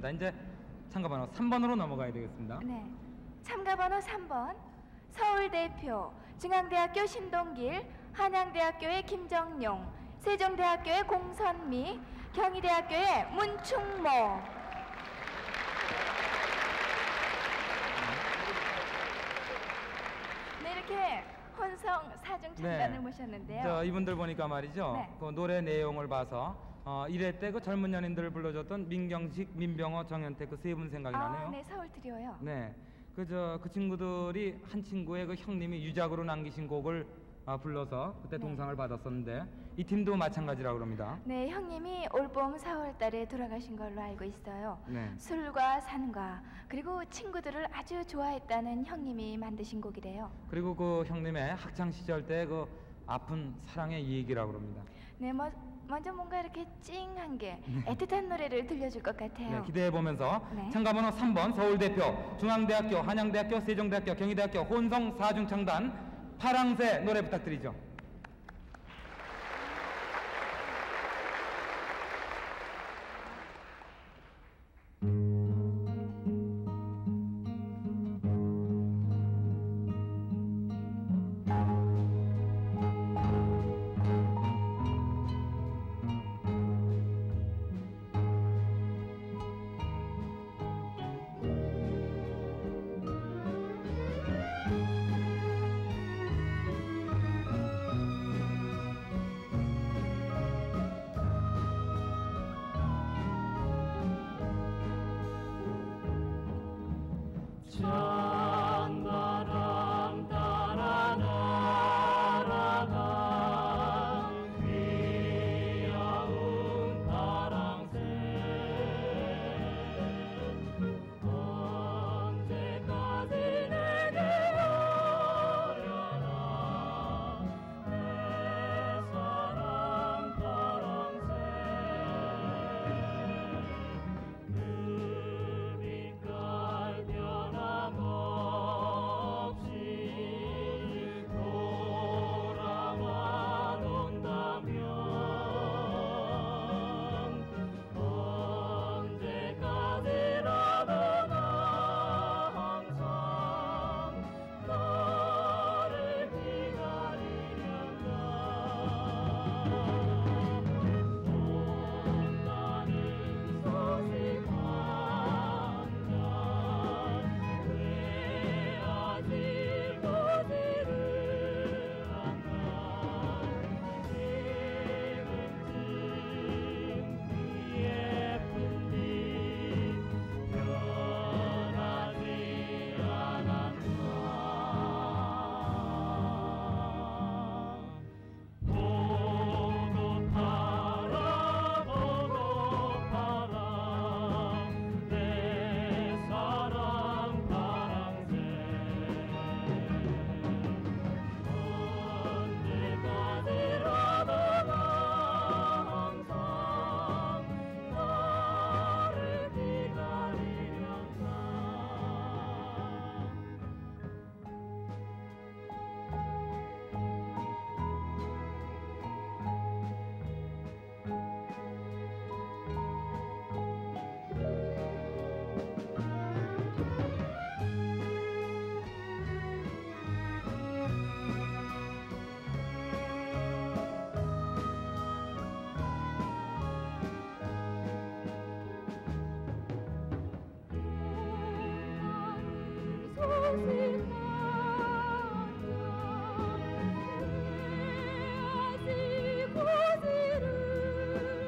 자, 이제 참가번호 3번으로 넘어가야 되겠습니다. 네. 참가번호 3번 서울대표 중앙대학교 신동길, 한양대학교의 김정용, 세종대학교의 공선미, 경희대학교의 문충모. 네, 이렇게 혼성 사중 장단을 모셨는데요. 저 이분들 보니까 말이죠. 네. 그 노래 내용을 봐서 1회 때 그 젊은 연인들을 불러줬던 민경식, 민병호, 정현택 그 세 분 생각이 나네요. 네, 서울 트리오요. 네. 그 친구들이 한 친구의 그 형님이 유작으로 남기신 곡을 불러서 그때 동상을 받았었는데 이 팀도 마찬가지라고 그럽니다. 네, 형님이 올봄 4월 달에 돌아가신 걸로 알고 있어요. 네. 술과 산과 그리고 친구들을 아주 좋아했다는 형님이 만드신 곡이래요. 그리고 그 형님의 학창 시절 때 그 아픈 사랑의 얘기라고 그럽니다. 네, 먼저 뭔가 이렇게 찡한 게 애틋한 노래를 들려줄 것 같아요. 네, 기대해 보면서 네. 참가번호 3번 서울대표 중앙대학교, 한양대학교, 세종대학교, 경희대학교 혼성 사중창단 파랑새 노래 부탁드리죠. 찬바람 따라 날아가 귀여운 파랑새 언제까지 내게 오려나 내 사랑 파랑새 그 빛깔 변함없이 돌아만 온다면 언제까지라도 나 항상 너를 기다리련다. 온다는 소식 한잔 왜 아직 오지를 않나. 지금쯤 그 예쁜 빛 변하지 않았나. 보고 팔아 보고 팔아 내 사랑 파랑새 언제까지라도 나 항상 너를 기다리련다. 소식 아직 오지를 않나.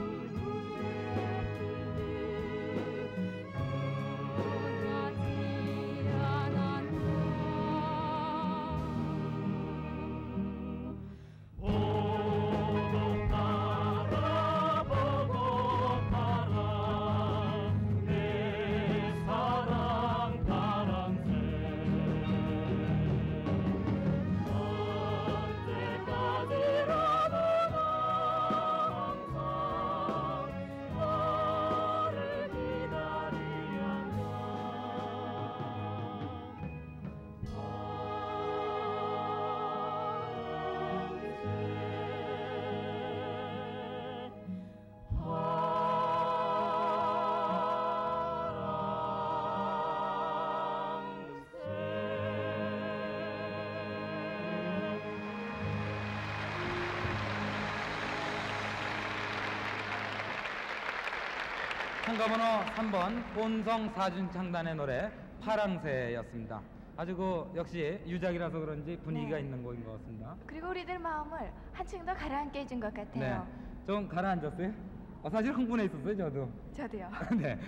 지금쯤 변하지 않았나. 보고 팔아 보고 팔아 참가번호 3번 본성 사준창단의 노래 파랑새였습니다. 아주 역시 유작이라서 그런지 분위기가 네. 있는 곡인 것 같습니다. 그리고 우리들 마음을 한층 더 가라앉게 해준 것 같아요. 좀 가라앉았어요? 사실 흥분해 있었어요, 저도. 저도요. 네.